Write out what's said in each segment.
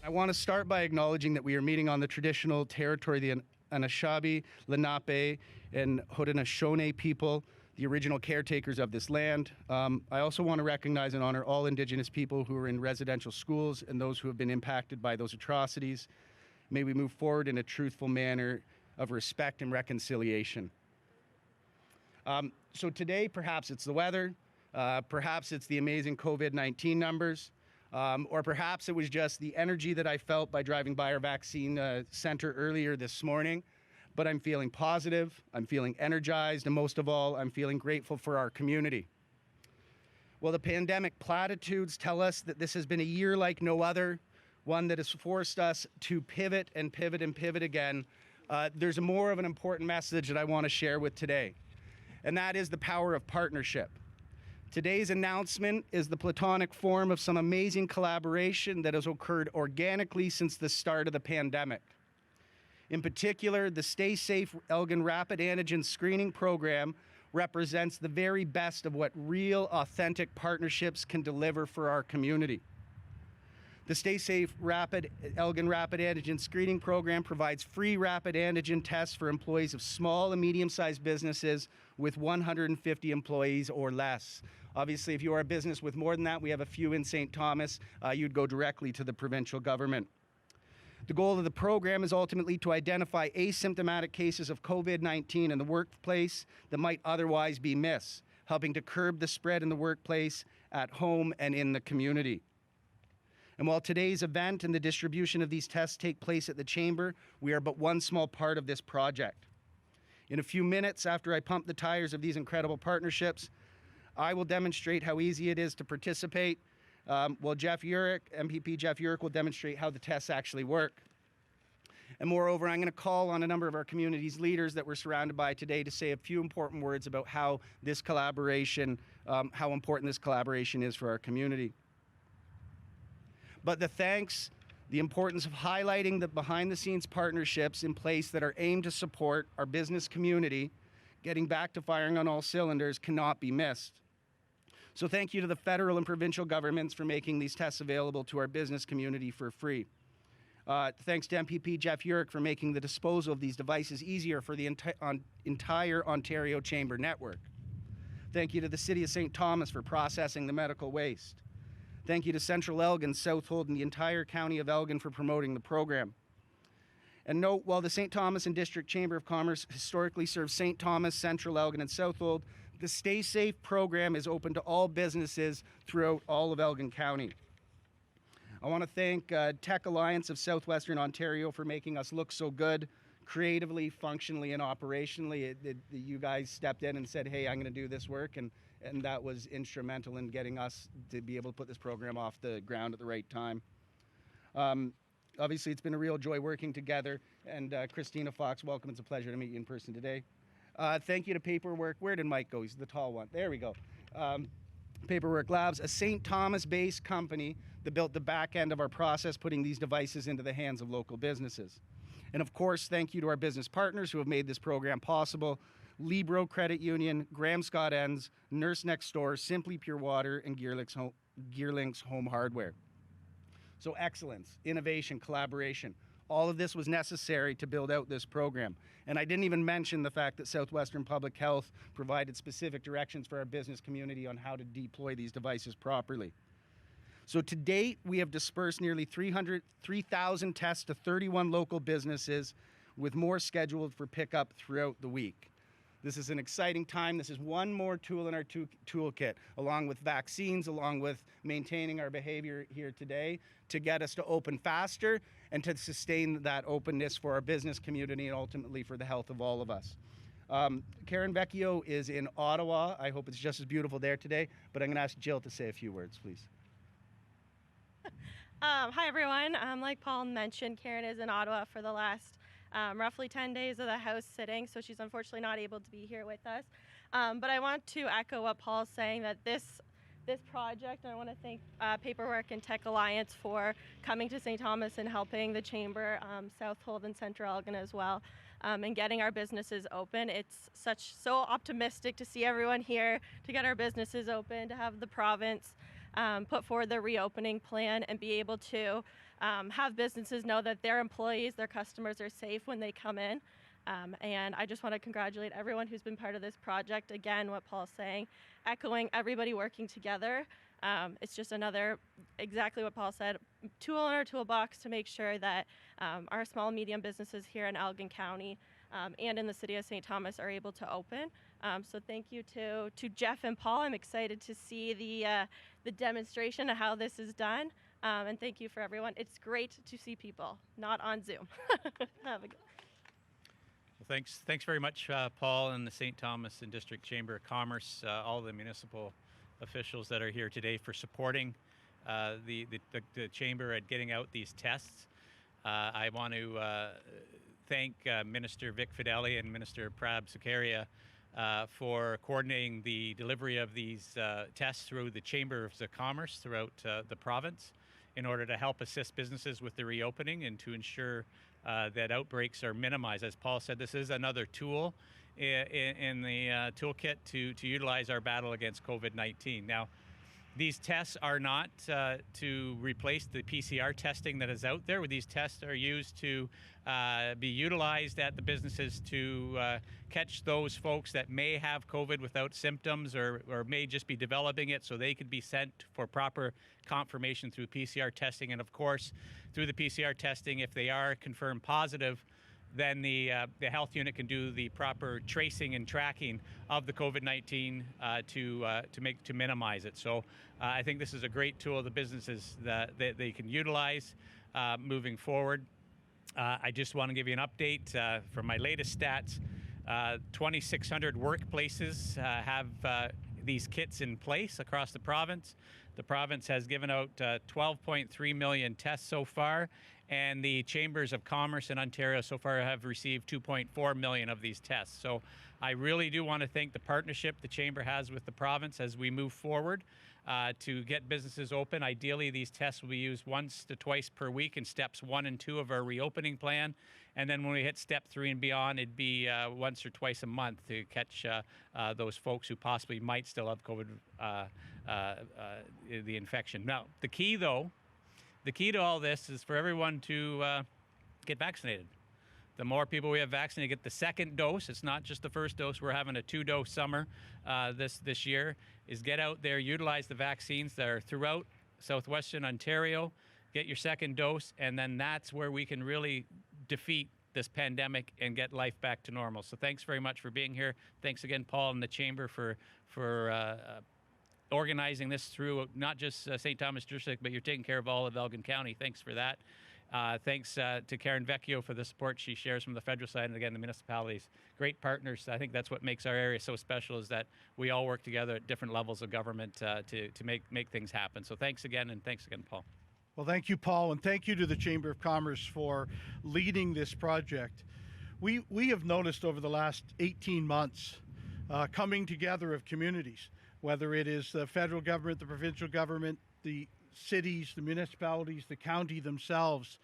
I want to start by acknowledging that we are meeting on the traditional territory of the Anishinaabe, Lenape, and Haudenosaunee people, the original caretakers of this land. I also want to recognize and honor all Indigenous people who are in residential schools and those who have been impacted by those atrocities. May we move forward in a truthful manner of respect and reconciliation. So today, perhaps it's the weather, perhaps it's the amazing COVID-19 numbers, or perhaps it was just the energy that I felt by driving by our vaccine center earlier this morning. But I'm feeling positive, I'm feeling energized, and most of all, I'm feeling grateful for our community. Well, the pandemic platitudes tell us that this has been a year like no other, one that has forced us to pivot and pivot and pivot again. There's more of an important message that I want to share with today, and that is the power of partnership. Today's announcement is the platonic form of some amazing collaboration that has occurred organically since the start of the pandemic. In particular, the StaySafe Elgin Rapid Antigen Screening Program represents the very best of what real, authentic partnerships can deliver for our community. The StaySafe Elgin Rapid Antigen Screening Program provides free rapid antigen tests for employees of small and medium-sized businesses with 150 employees or less. Obviously, if you are a business with more than that, we have a few in St. Thomas, you'd go directly to the provincial government. The goal of the program is ultimately to identify asymptomatic cases of COVID-19 in the workplace that might otherwise be missed, helping to curb the spread in the workplace, at home, and in the community. And while today's event and the distribution of these tests take place at the Chamber, we are but one small part of this project. In a few minutes after I pump the tires of these incredible partnerships, I will demonstrate how easy it is to participate, while MPP Jeff Urick will demonstrate how the tests actually work. And moreover, I'm going to call on a number of our community's leaders that we're surrounded by today to say a few important words about how this collaboration, how important this collaboration is for our community. But the importance of highlighting the behind-the-scenes partnerships in place that are aimed to support our business community, getting back to firing on all cylinders, cannot be missed. So thank you to the federal and provincial governments for making these tests available to our business community for free. Thanks to MPP Jeff Urick for making the disposal of these devices easier for the entire Ontario Chamber network. Thank you to the City of St. Thomas for processing the medical waste. Thank you to Central Elgin, Southold, and the entire County of Elgin for promoting the program. And note, while the St. Thomas and District Chamber of Commerce historically serves St. Thomas, Central Elgin, and Southold, the StaySafe program is open to all businesses throughout all of Elgin County. I want to thank TechAlliance of Southwestern Ontario for making us look so good, creatively, functionally, and operationally. You guys stepped in and said, hey, I'm going to do this work, and that was instrumental in getting us to be able to put this program off the ground at the right time. Obviously, it's been a real joy working together, and Christina Fox, welcome. It's a pleasure to meet you in person today. Thank you to Paperwork. Where did Mike go? He's the tall one. There we go. Paperwork Labs, a St. Thomas-based company that built the back end of our process, putting these devices into the hands of local businesses. And of course, thank you to our business partners who have made this program possible: Libro Credit Union, Graham Scott Ends, Nurse Next Door, Simply Pure Water, and Gearlinks Home Hardware. So excellence, innovation, collaboration, all of this was necessary to build out this program. And I didn't even mention the fact that Southwestern Public Health provided specific directions for our business community on how to deploy these devices properly. So to date, we have dispersed nearly 3,000 tests to 31 local businesses, with more scheduled for pickup throughout the week. This is an exciting time. This is one more tool in our toolkit, along with vaccines, along with maintaining our behavior here today, to get us to open faster and to sustain that openness for our business community and ultimately for the health of all of us. Karen Vecchio is in Ottawa. I hope it's just as beautiful there today, but I'm going to ask Jill to say a few words, please. Hi, everyone. Like Paul mentioned, Karen is in Ottawa for the last roughly 10 days of the House sitting, so she's unfortunately not able to be here with us. But I want to echo what Paul's saying, that this project, and I want to thank Paperwork and TechAlliance for coming to St. Thomas and helping the Chamber, Southold and Central Elgin as well, and getting our businesses open. It's so optimistic to see everyone here, to get our businesses open, to have the province put forward their reopening plan and be able to have businesses know that their employees, their customers are safe when they come in. And I just want to congratulate everyone who's been part of this project. Again, what Paul's saying, echoing everybody working together. It's just another, exactly what Paul said, tool in our toolbox to make sure that our small and medium businesses here in Elgin County and in the city of St. Thomas are able to open. So thank you to Jeff and Paul. I'm excited to see the demonstration of how this is done. And thank you for everyone. It's great to see people, not on Zoom. Have a good. Well, thanks very much, Paul, and the St. Thomas and District Chamber of Commerce, all the municipal officials that are here today for supporting the chamber at getting out these tests. I want to thank Minister Vic Fideli and Minister Prab Sakaria for coordinating the delivery of these tests through the Chambers of Commerce throughout the province in order to help assist businesses with the reopening and to ensure that outbreaks are minimized. As Paul said, this is another tool in the toolkit to utilize our battle against COVID-19. Now, these tests are not to replace the PCR testing that is out there. These tests are used to be utilized at the businesses to catch those folks that may have COVID without symptoms or may just be developing it, so they could be sent for proper confirmation through PCR testing. And of course, through the PCR testing, if they are confirmed positive, then the health unit can do the proper tracing and tracking of the COVID-19 to minimize it. So I think this is a great tool the businesses that they can utilize moving forward. I just want to give you an update from my latest stats. 2,600 workplaces have these kits in place across the province. The province has given out 12.3 million tests so far, and the Chambers of Commerce in Ontario so far have received 2.4 million of these tests. So I really do want to thank the partnership the Chamber has with the province as we move forward to get businesses open. Ideally, these tests will be used once to twice per week in steps 1 and 2 of our reopening plan. And then when we hit step 3 and beyond, it'd be once or twice a month to catch those folks who possibly might still have COVID, the infection. Now, the key to all this is for everyone to get vaccinated. The more people we have vaccinated, get the second dose. It's not just the first dose. We're having a 2-dose summer this year. Is get out there, utilize the vaccines that are throughout Southwestern Ontario, get your second dose, and then that's where we can really defeat this pandemic and get life back to normal. So thanks very much for being here. Thanks again, Paul and the Chamber for organizing this through not just St. Thomas District, but you're taking care of all of Elgin County. Thanks for that. Thanks to Karen Vecchio for the support she shares from the federal side, and again, the municipalities. Great partners. I think that's what makes our area so special, is that we all work together at different levels of government to make things happen. So thanks again, and thanks again, Paul. Well, thank you, Paul, and thank you to the Chamber of Commerce for leading this project. We have noticed over the last 18 months coming together of communities, whether it is the federal government, the provincial government, the cities, the municipalities, the county themselves,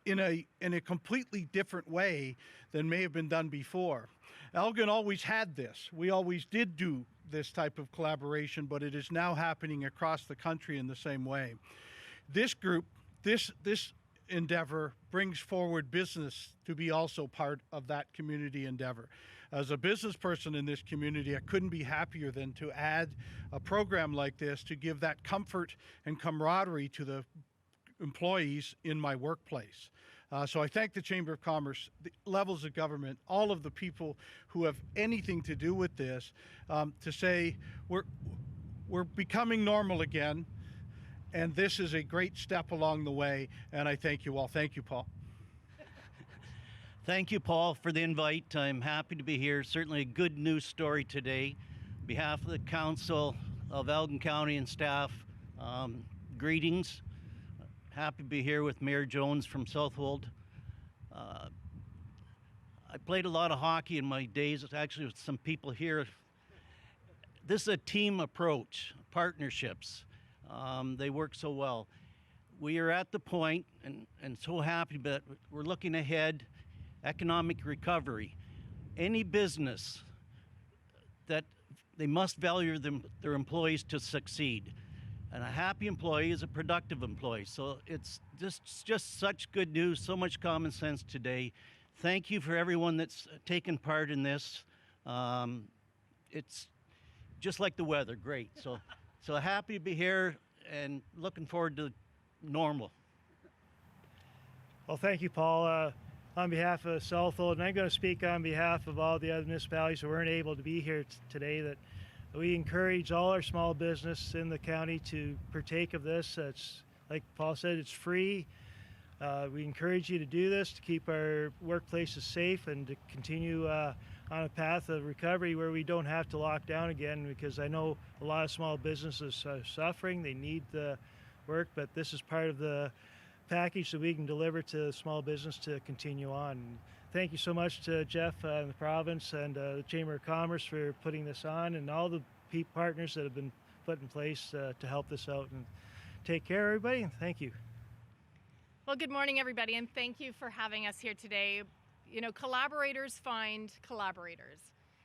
in a completely different way than may have been done before. Elgin always had this. We always did do this type of collaboration, but it is now happening across the country in the same way. This group, this endeavor brings forward business to be also part of that community endeavor. As a business person in this community, I couldn't be happier than to add a program like this to give that comfort and camaraderie to the employees in my workplace. So I thank the Chamber of Commerce, the levels of government, all of the people who have anything to do with this, to say we're becoming normal again, and this is a great step along the way, and I thank you all. Thank you, Paul. Thank you, Paul, for the invite. I'm happy to be here. Certainly a good news story today. On behalf of the Council of Elgin County and staff, greetings. Happy to be here with Mayor Jones from Southwold. I played a lot of hockey in my days, actually with some people here. This is a team approach, partnerships. They work so well. We are at the point, and so happy, but we're looking ahead. Economic recovery. Any business that they must value their employees to succeed. And a happy employee is a productive employee. So it's just such good news, so much common sense today. Thank you for everyone that's taken part in this. It's just like the weather, great. So happy to be here and looking forward to normal. Well, thank you, Paul. On behalf of Southfield, and I'm going to speak on behalf of all the other municipalities who weren't able to be here today, that we encourage all our small business in the county to partake of this. It's, like Paul said, it's free. We encourage you to do this to keep our workplaces safe and to continue on a path of recovery where we don't have to lock down again, because I know a lot of small businesses are suffering. They need the work, but this is part of the package that we can deliver to small business to continue on. Thank you so much to Jeff and the province and the Chamber of Commerce for putting this on, and all the partners that have been put in place to help this out. And take care, everybody, and thank you. Well, good morning, everybody, and thank you for having us here today. You know, collaborators find collaborators,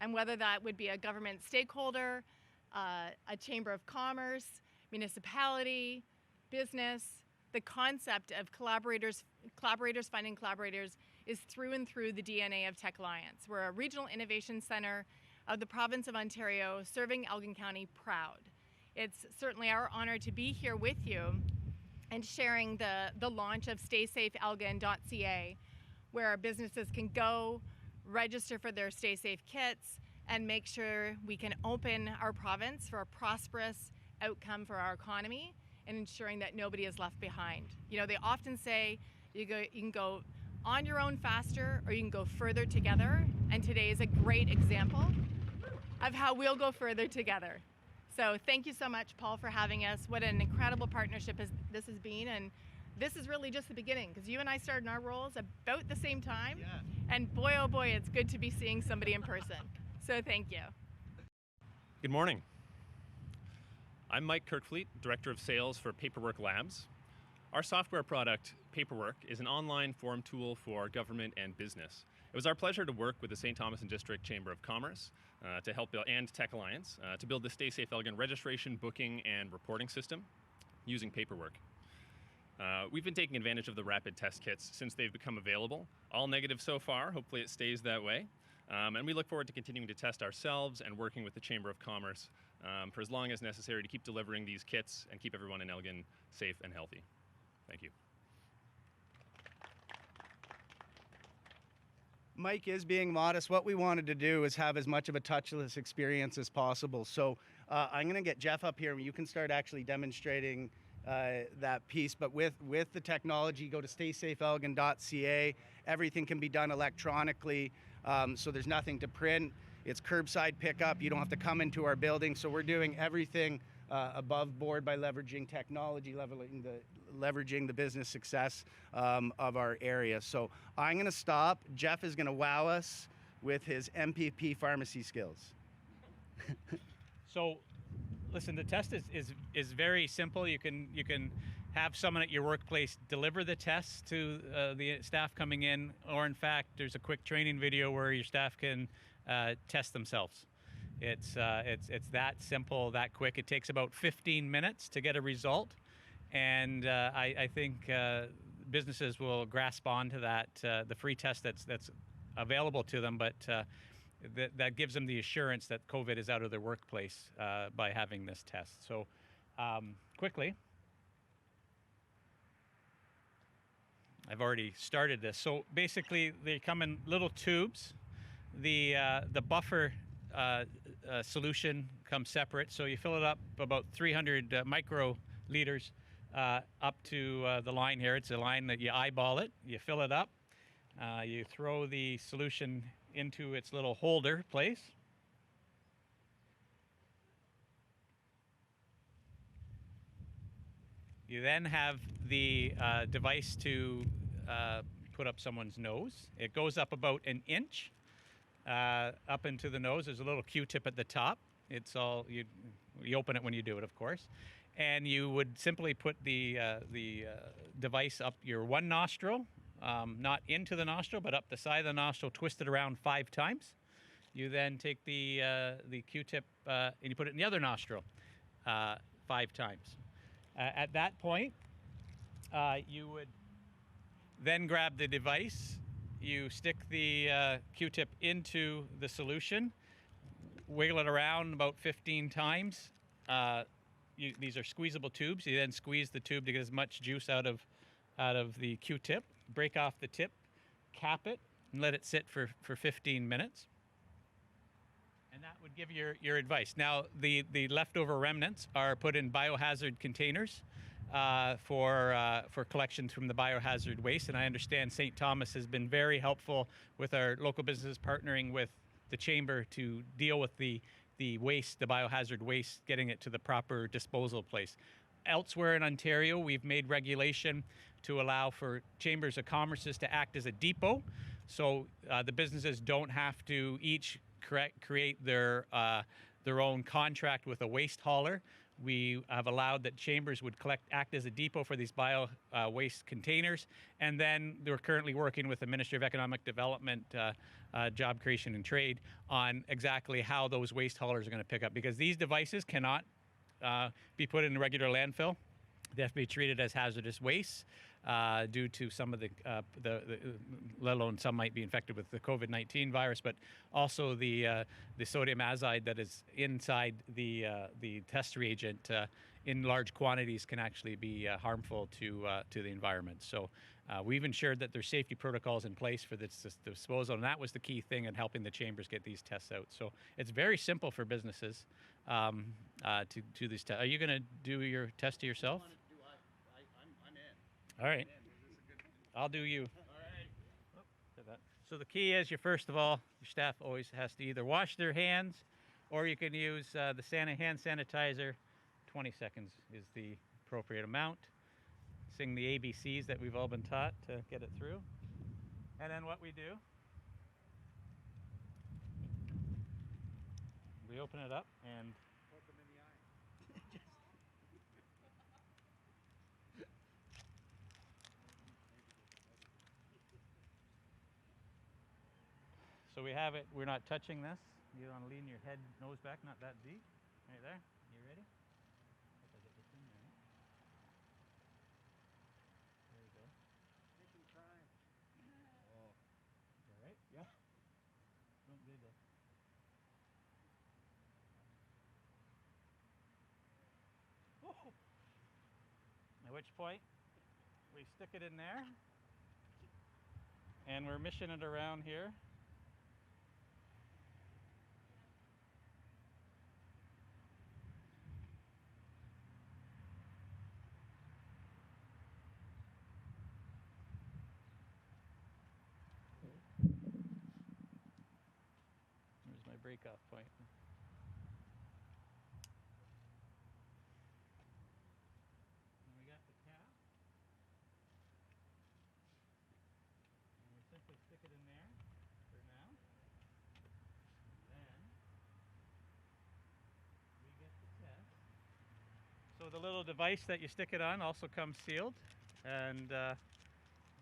and whether that would be a government stakeholder, a Chamber of Commerce, municipality, business, the concept of collaborators finding collaborators is through and through the DNA of TechAlliance. We're a regional innovation center of the province of Ontario, serving Elgin County proud. It's certainly our honor to be here with you and sharing the launch of StaySafeElgin.ca, where our businesses can go, register for their StaySafe kits, and make sure we can open our province for a prosperous outcome for our economy and ensuring that nobody is left behind. You know, they often say you can go on your own faster, or you can go further together, and today is a great example of how we'll go further together. So thank you so much, Paul, for having us. What an incredible partnership this has been, and this is really just the beginning, because you and I started in our roles about the same time, and boy, oh boy, it's good to be seeing somebody in person. So thank you. Good morning. I'm Mike Kirkfleet, Director of Sales for Paperwork Labs. Our software product, Paperwork, is an online form tool for government and business. It was our pleasure to work with the St. Thomas and District Chamber of Commerce to help build, and TechAlliance to build the StaySafe Elgin registration, booking, and reporting system using Paperwork. We've been taking advantage of the rapid test kits since they've become available. All negative so far. Hopefully it stays that way. And we look forward to continuing to test ourselves and working with the Chamber of Commerce for as long as necessary to keep delivering these kits and keep everyone in Elgin safe and healthy. Thank you. Mike is being modest. What we wanted to do is have as much of a touchless experience as possible. So I'm going to get Jeff up here. You can start actually demonstrating that piece. But with the technology, go to StaySafeElgin.ca. Everything can be done electronically. So there's nothing to print. It's curbside pickup. You don't have to come into our building. So we're doing everything above board by leveraging technology, leveraging the business success of our area. So I'm going to stop. Jeff is going to wow us with his MPP pharmacy skills. So, listen, the test is very simple. You can have someone at your workplace deliver the test to the staff coming in, or in fact, there's a quick training video where your staff can test themselves. It's that simple, that quick. It takes about 15 minutes to get a result, and I think businesses will grasp onto that, the free test that's available to them, but that gives them the assurance that COVID is out of their workplace by having this test. So quickly, I've already started this. So basically, they come in little tubes. The buffer solution comes separate, so you fill it up about 300 microliters up to the line here. It's a line that you eyeball it, you fill it up, you throw the solution into its little holder place. You then have the device to put up someone's nose. It goes up about an inch up into the nose. There's a little Q-tip at the top. It's all, you open it when you do it, of course. And you would simply put the device up your one nostril, not into the nostril, but up the side of the nostril, twist it around 5 times. You then take the Q-tip and you put it in the other nostril 5 times. At that point, you would then grab the device, you stick the Q-tip into the solution, wiggle it around about 15 times. These are squeezable tubes. You then squeeze the tube to get as much juice out of the Q-tip, break off the tip, cap it, and let it sit for 15 minutes. And that would give your advice. Now, the leftover remnants are put in biohazard containers for collections from the biohazard waste. And I understand St. Thomas has been very helpful with our local businesses partnering with the Chamber to deal with the waste, the biohazard waste, getting it to the proper disposal place. Elsewhere in Ontario, we've made regulation to allow for chambers of commerces to act as a depot. So the businesses don't have to each create their own contract with a waste hauler. We have allowed that chambers would act as a depot for these bio waste containers. And then we're currently working with the Ministry of Economic Development, Job Creation and Trade on exactly how those waste haulers are going to pick up, because these devices cannot be put in a regular landfill. They have to be treated as hazardous waste due to some of the let alone some might be infected with the COVID-19 virus, but also the sodium azide that is inside the test reagent in large quantities can actually be harmful to the environment. So we've ensured that there's safety protocols in place for this disposal, and that was the key thing in helping the chambers get these tests out. So it's very simple for businesses to do these tests. Are you going to do your test to yourself? I'm in. All right. I'll do you. All right. So the key is, first of all, your staff always has to either wash their hands, or you can use the hand sanitizer. 20 seconds is the appropriate amount. Sing the ABCs that we've all been taught to get it through. And then what we do, we open it up and Poke them in the eye. so we have it. We're not touching this. You want to lean your head, nose back, not that deep. Right there. You ready? Hope I get this in there. There you go. Mission try. Oh. All right? Yeah. Don't do that. Oh. At which point, we stick it in there, and we're mishing it around here. There's my break-off point. And we got the cap. And we simply stick it in there for now. Then we get the test. So the little device that you stick it on also comes sealed. And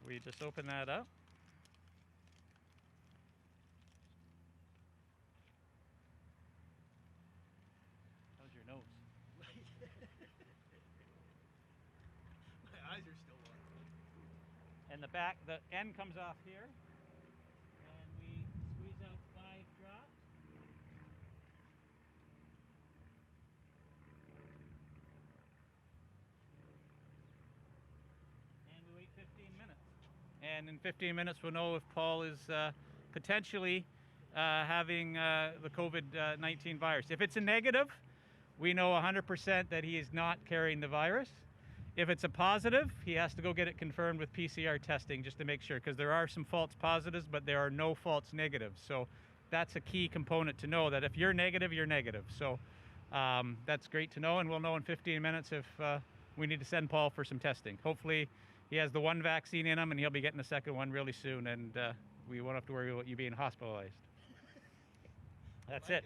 we just open that up. How's your nose? My eyes are still watering. And the end comes off here. And we squeeze out 5 drops. And we wait 15 minutes. And in 15 minutes we'll know if Paul is potentially having the COVID-19 virus. If it's a negative, we know 100% that he is not carrying the virus. If it's a positive, he has to go get it confirmed with PCR testing just to make sure, because there are some false positives, but there are no false negatives. So that's a key component to know, that if you're negative, you're negative. So that's great to know, and we'll know in 15 minutes if we need to send Paul for some testing. Hopefully he has the 1 vaccine in him, and he'll be getting the second one really soon, and we won't have to worry about you being hospitalized. That's it.